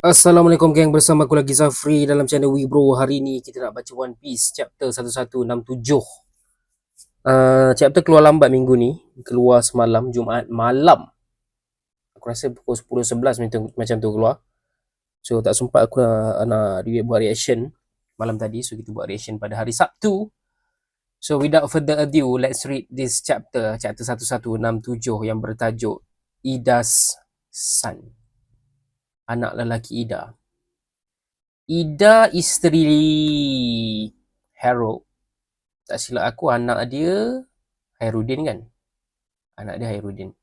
Assalamualaikum geng, bersama aku lagi Zafri dalam channel Wibro. Hari ni kita nak baca One Piece chapter 1167. Chapter keluar lambat minggu ni, keluar semalam Jumaat malam. Aku rasa pukul 10-11 macam tu keluar. So tak sempat aku nak buat reaction malam tadi. So kita buat reaction pada hari Sabtu. So without further ado, let's read this chapter 1167 yang bertajuk Ida's Son. Anak lelaki Ida. Ida isteri Harold. Tak silap aku anak dia Hairudin kan? Anak dia Hairudin.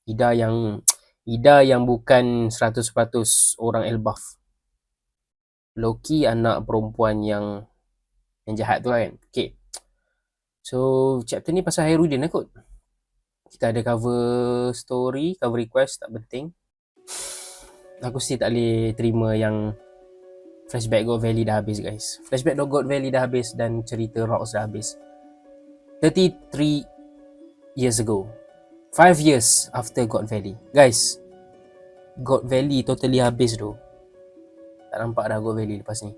Ida yang bukan 100% orang Elbaf. Loki anak perempuan yang jahat tu kan. Okay. So chapter ni pasal Hairudin lah kot. Kita ada cover story, cover request, tak penting. Aku still tak boleh terima yang flashback God Valley dah habis guys. Flashback God Valley dah habis dan cerita Rocks dah habis. 33 years ago. 5 years after God Valley. Guys, God Valley totally habis tu. Tak nampak dah God Valley lepas ni.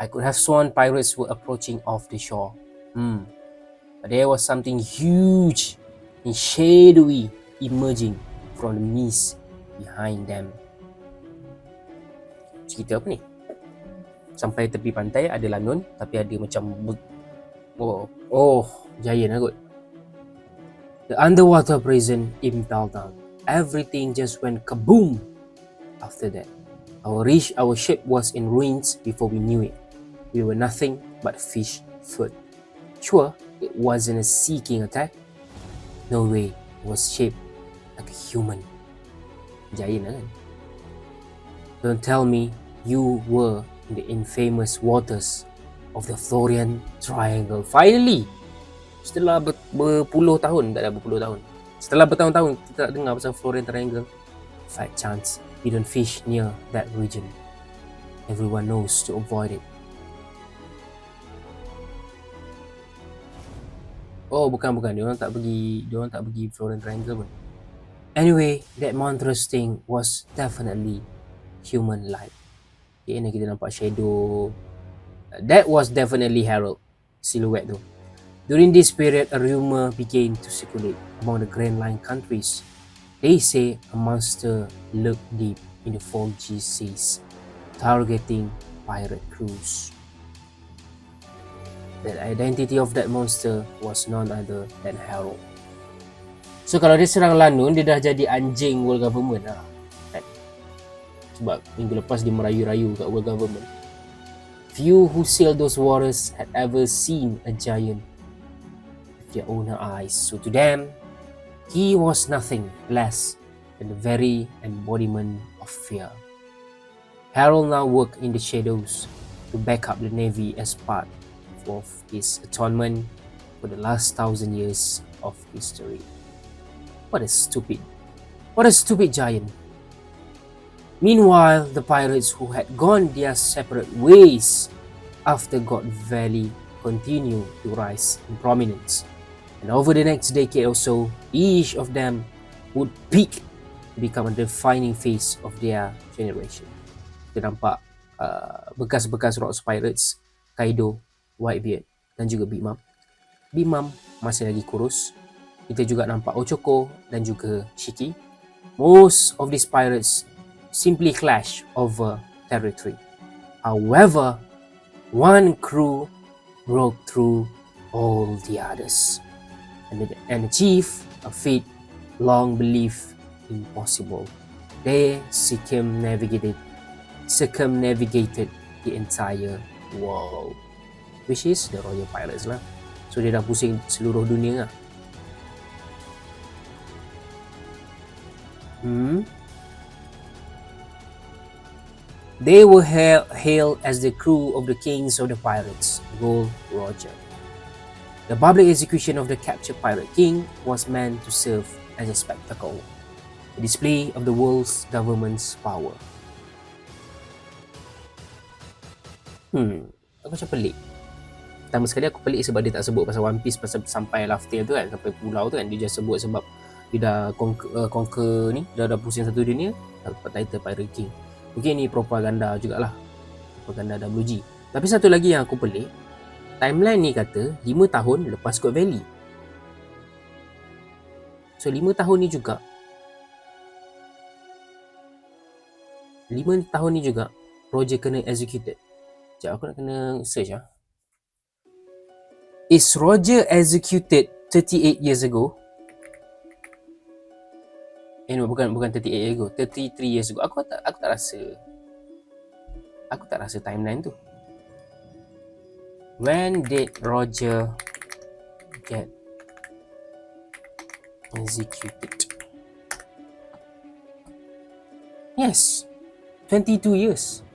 I could have sworn pirates were approaching off the shore. But there was something huge and shadowy emerging from the mist behind them. Cerita apa ni? Sampai tepi pantai ada lanun, tapi ada macam giant lah kot. The underwater prison impelled down. Everything just went kaboom. After that, our ship was in ruins before we knew it. We were nothing but fish food. Sure, it wasn't a sea king attack. No way, it was shaped like a human. Giant lah kan? Don't tell me you were in the infamous waters of the Thorian Triangle. Finally! Setelah berpuluh tahun, tak ada berpuluh tahun. Setelah bertahun-tahun kita tak dengar pasal Thorian Triangle. Fat chance we don't fish near that region. Everyone knows to avoid it. Oh, bukan. Diorang tak pergi Thorian Triangle pun. Anyway, that monstrous thing was definitely human-like. Okay, ni kita nampak shadow. That was definitely Harold, silhouette tu. During this period, a rumor began to circulate among the Grand Line countries. They say a monster lurked deep in the foggy seas, targeting pirate crews. The identity of that monster was none other than Harold. So kalau dia serang lanun, dia dah jadi anjing world government lah. Sebab minggu lepas dia merayu-rayu kat world government. Few who sailed those waters had ever seen a giant with their own eyes. So to them, he was nothing less than the very embodiment of fear. Harold now worked in the shadows to back up the navy as part of his atonement for the last 1,000 years of history. What a stupid giant. Meanwhile, the pirates who had gone their separate ways after God Valley continued to rise in prominence. And over the next decade or so, each of them would peak to become a defining face of their generation. Kita nampak bekas-bekas Rocks Pirates, Kaido, Whitebeard dan juga Big Mom. Big Mom masih lagi kurus. Kita juga nampak Ochoko dan juga Shiki. Most of these pirates simply clash over territory. However, one crew broke through all the others and achieved a feat long believed impossible. They circumnavigated the entire world, which is the Royal Pirates lah. So dia dah pusing seluruh dunia lah. They were hailed as the crew of the kings of the pirates, Gold Roger. The public execution of the captured pirate king was meant to serve as a spectacle, a display of the world's government's power. Aku macam pelik. Pertama sekali aku pelik sebab dia tak sebut pasal One Piece, pasal sampai Laftel tu kan, sampai pulau tu kan. Dia just sebut sebab dia dah conquer ni, dah pusing satu dunia, dapat title Pirate King. Mungkin ni propaganda jugalah, propaganda WG. Tapi satu lagi yang aku pelik, timeline ni kata 5 tahun lepas kot Valley. So 5 tahun ni juga 5 tahun ni juga Roger kena executed. Sekejap aku nak kena search lah. Is Roger executed 38 years ago? No, bukan 38 years ago, 33 years ago. Aku tak rasa timeline tu. When did Roger get executed? Yes, 22 years.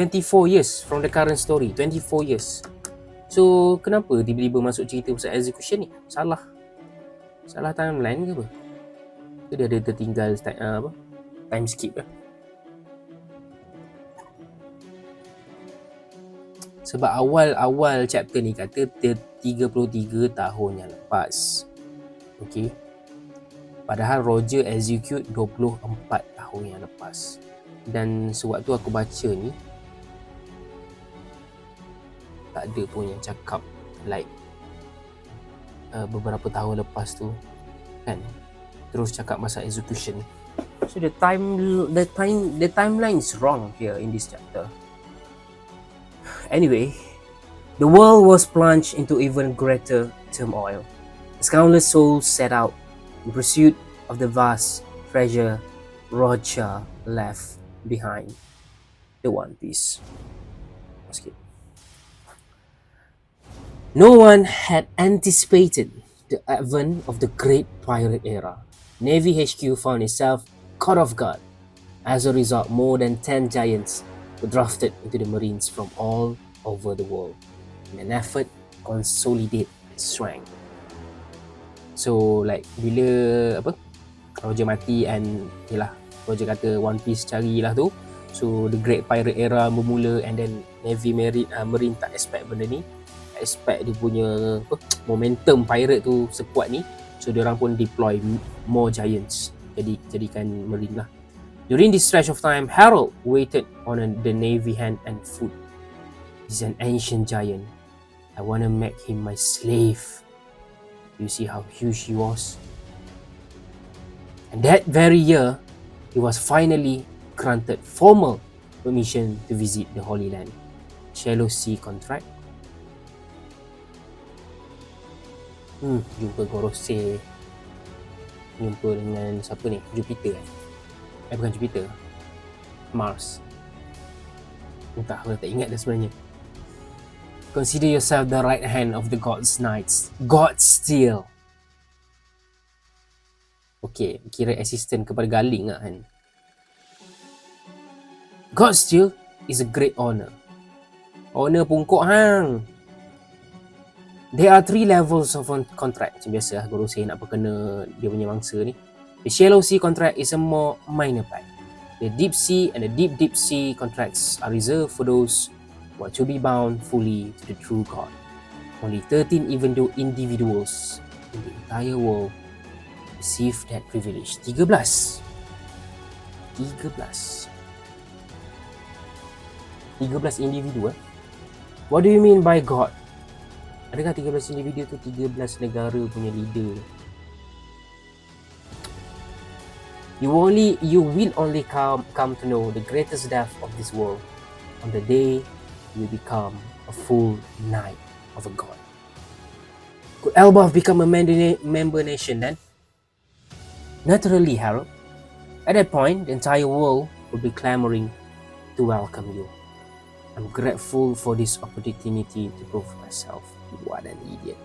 24 years from the current story. 24 years. So, kenapa tiba-tiba masuk cerita pasal execution ni? Salah timeline ke apa? Tu dia ada tertinggal time skip lah. Sebab awal chapter ni kata 33 tahun yang lepas. Okay. Padahal Roger execute 24 tahun yang lepas. Dan sewaktu aku baca ni, tak ada pun yang cakap like beberapa tahun lepas tu kan, terus cakap pasal execution. So the timeline is wrong here in this chapter. Anyway, the world was plunged into even greater turmoil as countless souls set out in pursuit of the vast treasure Roger left behind, the One Piece. Skip. No one had anticipated the advent of the Great Pirate Era. Navy HQ found itself caught off guard. As a result, more than 10 giants were drafted into the Marines from all over the world in an effort to consolidate strength. So, like, bila Roger mati and yalah, Roger kata One Piece carilah tu. So, the Great Pirate Era bermula and then Navy Marine tak expect benda ni. Expect dia punya momentum pirate tu sekuat ni. So diorang pun deploy more giants, jadikan marine lah. During this stretch of time, Harold waited on the navy hand and foot. He's an ancient giant. I want to make him my slave. You see how huge he was? And that very year, he was finally granted formal permission to visit the Holy Land. Shallow Sea contract. Jumpa Gorosei, jumpa dengan siapa ni? Jupiter bukan Jupiter, Mars. Entah, aku tak ingat dah sebenarnya. Consider yourself the right hand of the God's Knights. God Steel. Okay, kira assistant kepada Galing lah kan. God Steel is a great honor. Honor pungkuk hang. There are 3 levels of contract. Macam biasa lah, Gorosei nak berkena dia punya mangsa ni. The Shallow Sea contract is a more minor pack. The Deep Sea and the Deep Sea contracts are reserved for those who are to be bound fully to the true God. Only 13 individuals in the entire world receive that privilege. 13 individu. What do you mean by God? Adakah 13 individu tu 13 negara punya leader? You will only come to know the greatest depth of this world on the day you become a full knight of a god. Could Elbaf become a member nation then? Naturally, Harold. At that point, the entire world will be clamoring to welcome you. I'm grateful for this opportunity to prove myself. What an idiot.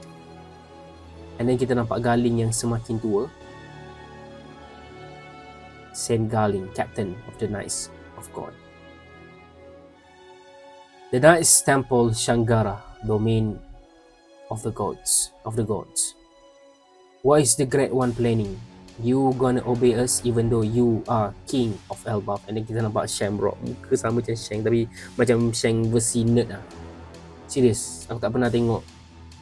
And then kita nampak Galing yang semakin tua. Saint Galing, captain of the Knights of God. The Knights Temple Shangara, domain of the gods. What is the Great One planning? You gonna obey us even though you are king of Elbaf. And then kita nampak Shamrock, muka sama macam Shanks, tapi macam Shanks versi nerd lah. Serius, aku tak pernah tengok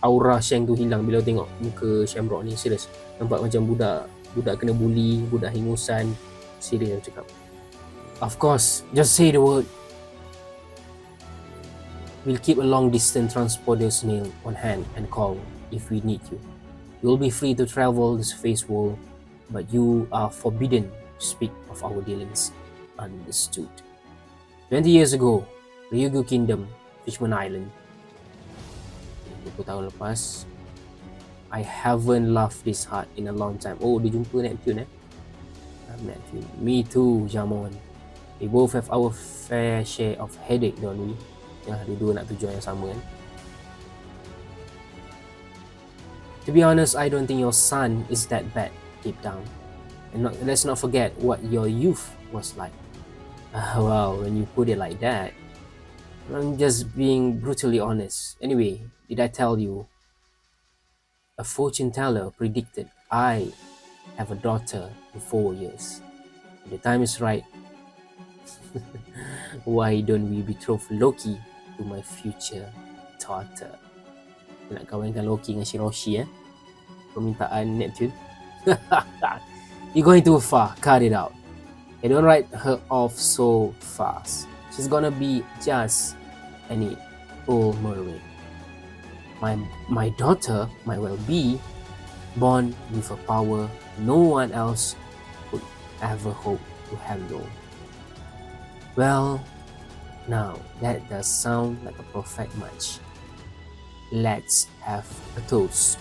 aura Shanks tu hilang bila tengok muka Shamrock ni. Serius, nampak macam budak kena bully, budak hingusan. Serius aku cakap. Of course, just say the word. We'll keep a long-distance transporter snail on hand and call if we need you. You'll be free to travel the space world, but you are forbidden to speak of our dealings. Understood. 20 years ago, Ryugu Kingdom, Fishman Island. 20 tahun lepas, I haven't laughed this hard in a long time. Oh, dia jumpa Neptune Neptune. Me too, Jamon. We both have our fair share of headache, don't we? Dua-dua nak tujuan yang sama kan. To be honest, I don't think your son is that bad deep down. And let's not forget what your youth was like. Well, when you put it like that, I'm just being brutally honest. Anyway, did I tell you? A fortune teller predicted I have a daughter in 4 years. When the time is right, why don't we betroth Loki to my future daughter? Nak kahwinkan Loki dengan Shiroshi permintaan Neptune. You're going too far, cut it out. Hey, don't write her off so fast. She's gonna be just any old mermaid. My daughter might well be born with a power no one else could ever hope to handle. Well, now that does sound like a perfect match. Let's have a toast.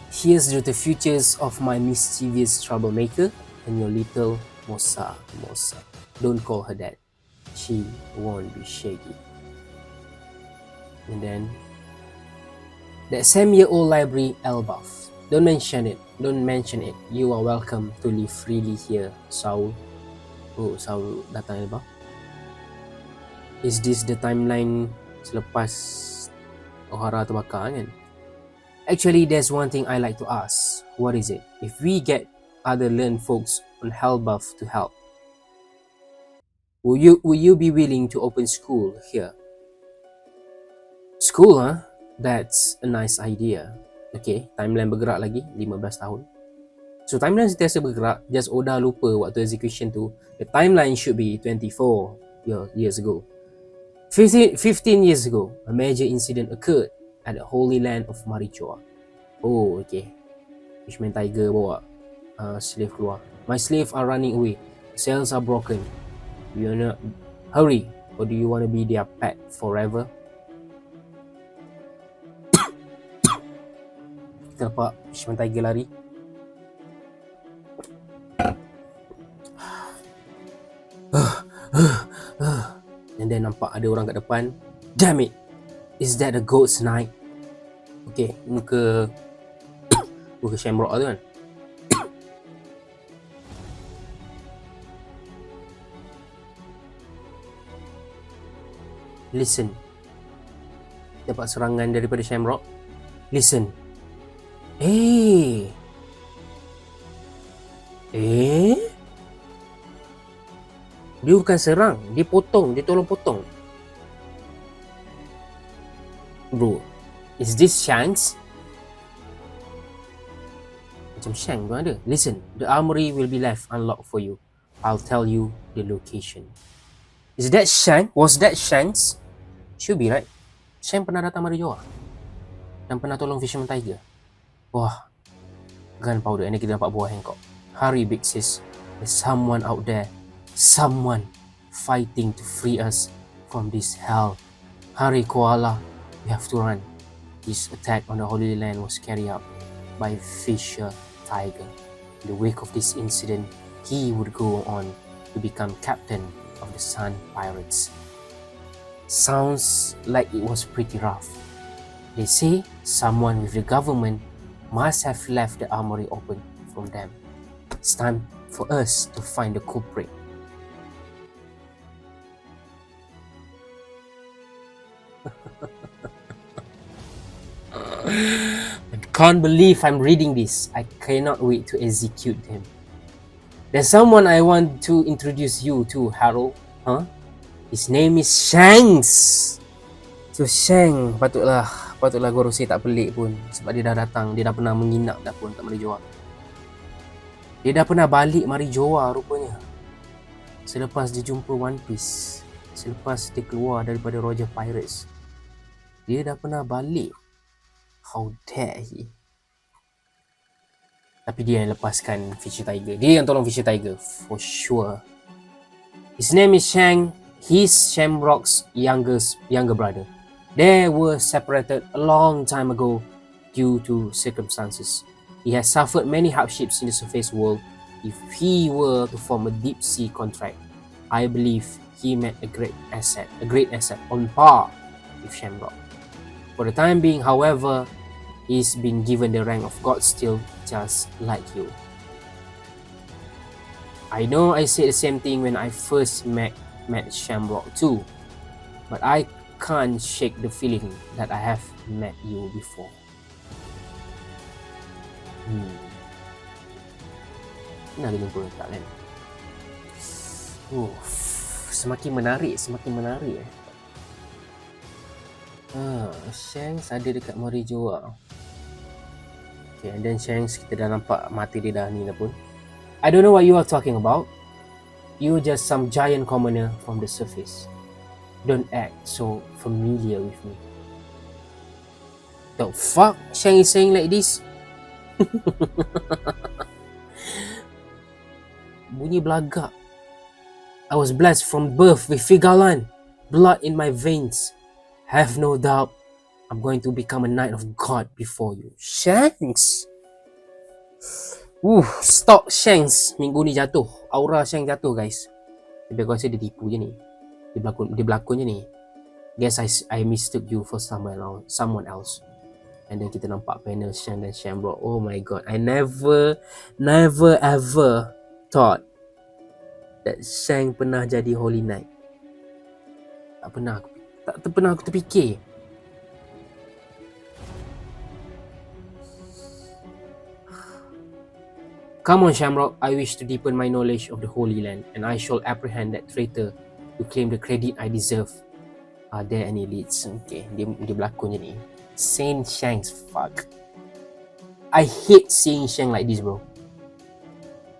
Here's to the futures of my mischievous troublemaker and your little Mosa. Don't call her that. She won't be shaggy. And then that same-year-old library elbaf. Don't mention it. You are welcome to live freely here, Saul. Oh, Saul datang elbaf. Is this the timeline selepas O'Hara terbakar kan? Actually, there's one thing I like to ask. What is it? If we get other learned folks on Hellbuff to help, will you be willing to open school here? School, huh? That's a nice idea. Okay, timeline bergerak lagi 15 tahun. So timeline sentiasa bergerak. Just Oda lupa waktu execution tu. The timeline should be 24 years ago. 15 years ago, a major incident occurred at the Holy Land of Marichoa. Oh, okay. Fishman Tiger bawa slave keluar. My slaves are running away. Cells are broken. You wanna hurry, or do you wanna be their pet forever? Kita nampak Fishman Tiger lari. And then nampak ada orang kat depan. Damn it! Is that a ghost knight? Okay, muka Shamrock tu kan. Listen. Dapat serangan daripada Shamrock. Listen. Dia bukan serang, dia potong, dia tolong potong. Bro, is this Shanks? Macam Shanks pun ada. Listen, the armory will be left unlocked for you. I'll tell you the location. Is that Shanks? Was that Shanks? Should be, right? Shanks pernah datang Marijoa dan pernah tolong Fisherman Tiger. Wah, gunpowder. Ini kita dapat buah Hancock. Hurry, big sis. There's someone out there. Someone fighting to free us from this hell. Hurry, Koala. We have to run. This attack on the Holy Land was carried out by Fisher Tiger. In the wake of this incident, he would go on to become captain of the Sun Pirates. Sounds like it was pretty rough. They say someone with the government must have left the armory open from them. It's time for us to find the culprit. I can't believe I'm reading this. I cannot wait to execute him. There's someone I want to introduce you to, Harold. Huh? His name is Shanks. So Shanks patutlah Patutlah gua rasa tak pelik pun, sebab dia dah datang, dia dah pernah menginap dah pun kat mari Johor. Dia dah pernah balik mari Johor rupanya. Selepas dia jumpa One Piece, selepas dia keluar daripada Roger Pirates, dia dah pernah balik. How dare he? Tapi dia yang lepaskan Fisher Tiger. Dia yang tolong Fisher Tiger, for sure. His name is Shang. He's Shamrock's younger brother. They were separated a long time ago due to circumstances. He has suffered many hardships in the surface world. If he were to form a deep sea contract, I believe he met a great asset on par with Shamrock. For the time being, however, he's been given the rank of God still, just like you. I know I said the same thing when I first met Shamrock too, but I can't shake the feeling that I have met you before. Nak jumpa tak kan? Semakin menarik. Shanks ada dekat Mari Johor. Okay, and then Shanks, kita dah nampak mata dia dah ni dah pun. I don't know what you are talking about. You're just some giant commoner from the surface. Don't act so familiar with me. The fuck? Shang is saying like this? Bunyi belagak. I was blessed from birth with Figalan, blood in my veins. Have no doubt I'm going to become a knight of God before you. Shanks! Stop Shanks. Minggu ni jatuh. Aura Shanks jatuh guys. Tapi aku rasa dia tipu je ni. Dia berlakon je ni. Guess I mistook you for someone else. And then kita nampak panel Shang dan Shamrock. Oh my god. I never ever thought that Shang pernah jadi Holy Knight. Tak pernah aku terfikir. Come on Shamrock, I wish to deepen my knowledge of the Holy Land, and I shall apprehend that traitor to claim the credit I deserve. Are there any leads? Okay, dia berlakon je ni. Saint Shanks, fuck. I hate seeing Shang like this, bro.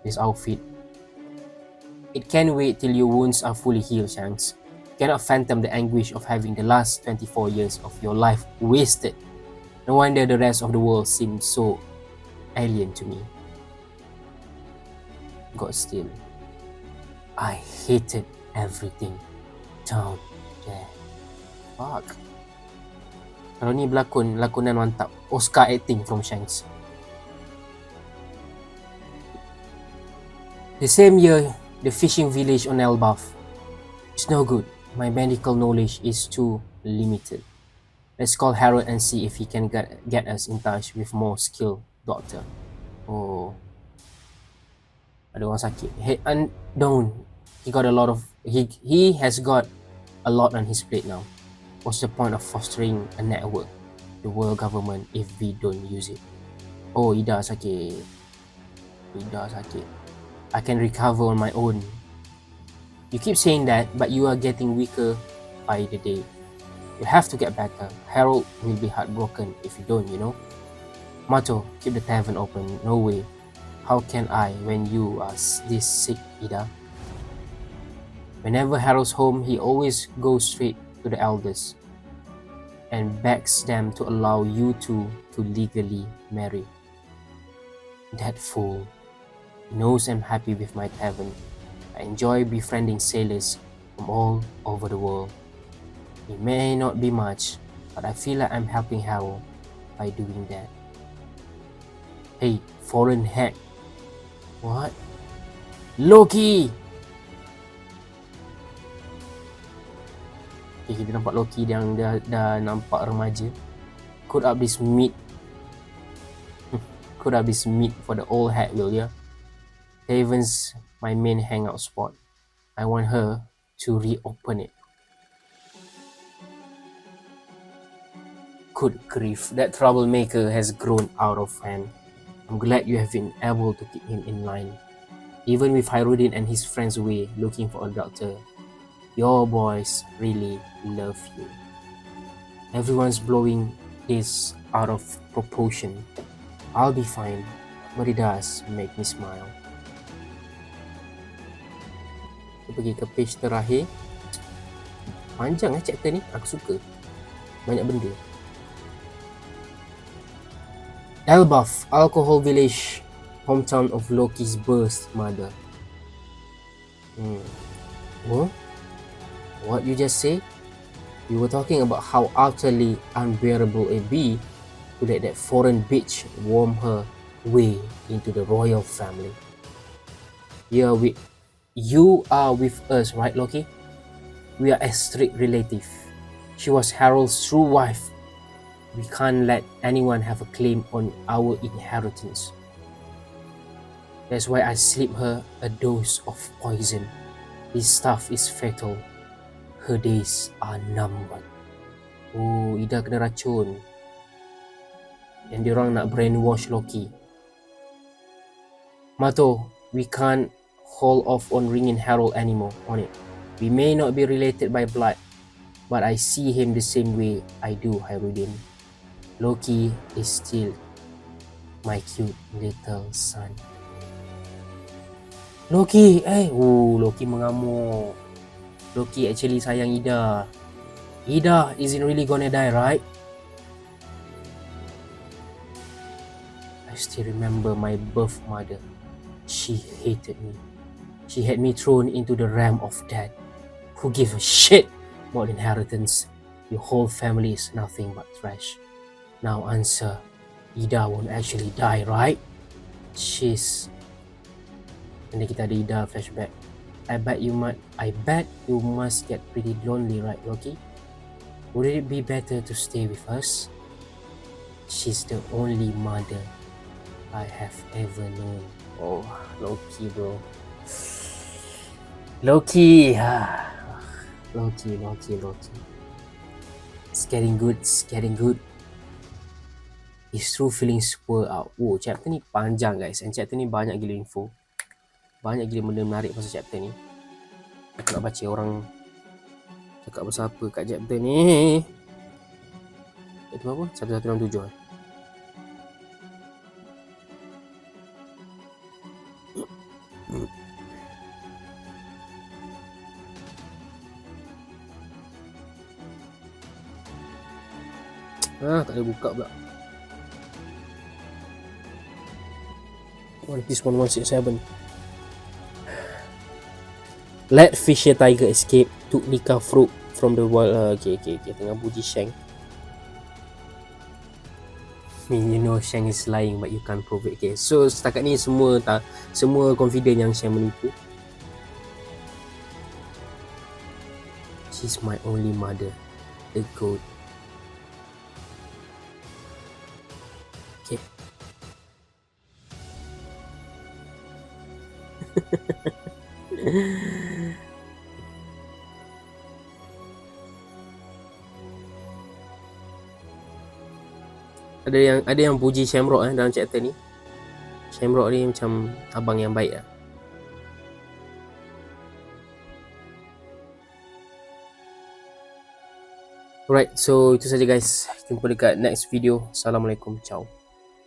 This outfit. It can't wait till your wounds are fully healed, Shanks. Cannot fathom the anguish of having the last 24 years of your life wasted. No wonder the rest of the world seems so alien to me. God still, I hated everything down there. Fuck. Kalau ni lakonan mantap. Oscar acting from Shanks. The same year, the fishing village on Elbaf. It's no good. My medical knowledge is too limited. Let's call Harold and see if he can get us in touch with more skilled doctor. Oh. Ada orang sakit. He has got a lot on his plate now. What's the point of fostering a network, the world government, if we don't use it? Oh, Ida sakit. I can recover on my own. You keep saying that, but you are getting weaker by the day. You have to get better. Harold will be heartbroken if you don't, you know. Mato, keep the tavern open. No way. How can I when you are this sick, Ida? Whenever Harold's home, he always goes straight to the elders and begs them to allow you two to legally marry. That fool. He knows I'm happy with my tavern. I enjoy befriending sailors from all over the world. It may not be much, but I feel like I'm helping Harold by doing that. Hey, foreign hack. What? Loki! Okay, kita nampak Loki yang dah nampak remaja. Could up this meat for the old hat, will ya? Taven's my main hangout spot. I want her to reopen it. Good grief, that troublemaker has grown out of hand. I'm glad you have been able to keep him in line. Even with Hyrudin and his friends away looking for a doctor, your boys really love you. Everyone's blowing this out of proportion. I'll be fine, but it does make me smile. Kita pergi ke page terakhir. Panjang chapter ni, aku suka. Banyak benda. Elbaf, alcohol village, hometown of Loki's birth mother. What you just say? You were talking about how utterly unbearable it be to let that foreign bitch worm her way into the royal family. You are with us, right, Loki? We are a strict relative. She was Harold's true wife. We can't let anyone have a claim on our inheritance. That's why I slip her a dose of poison. This stuff is fatal. Her days are numbered. Oh, Ida kena racun. Yang diorang nak brainwash Loki. Mato, we can't hold off on ringing Harold anymore on it. We may not be related by blood, but I see him the same way I do Hairudin. Loki is still my cute little son. Loki, Loki mengamuk. Loki actually sayang Ida. Ida isn't really gonna die, right? I still remember my birth mother. She hated me. She had me thrown into the realm of death. Who give a shit about inheritance? Your whole family is nothing but trash. Now answer, Ida won't actually die, right? And then kita ada Ida flashback. I bet you must get pretty lonely, right, Loki? Would it be better to stay with us? She's the only mother I have ever known. Oh, Loki, bro. Loki. It's getting good. His true feelings were out. Oh, chapter ni panjang, guys. And chapter ni banyak gila info. Banyak gila benda menarik pasal chapter ni. Aku nak baca orang cakap pasal apa kat chapter ni. Itu apa? 1167. Tak ada buka pula. One Piece 1167. Let Fisher Tiger escape, took Nika fruit from the wild. Okay. Tengah puji Shanks. You know Shanks is lying but you can't prove it. Okay, so setakat ni semua confident yang Shanks menipu. She's my only mother, the goat. Okay. Ada yang puji Shamrock dalam chapter ni. Shamrock ni macam abang yang baik lah. Alright, so itu saja guys. Jumpa dekat next video. Assalamualaikum. Ciao.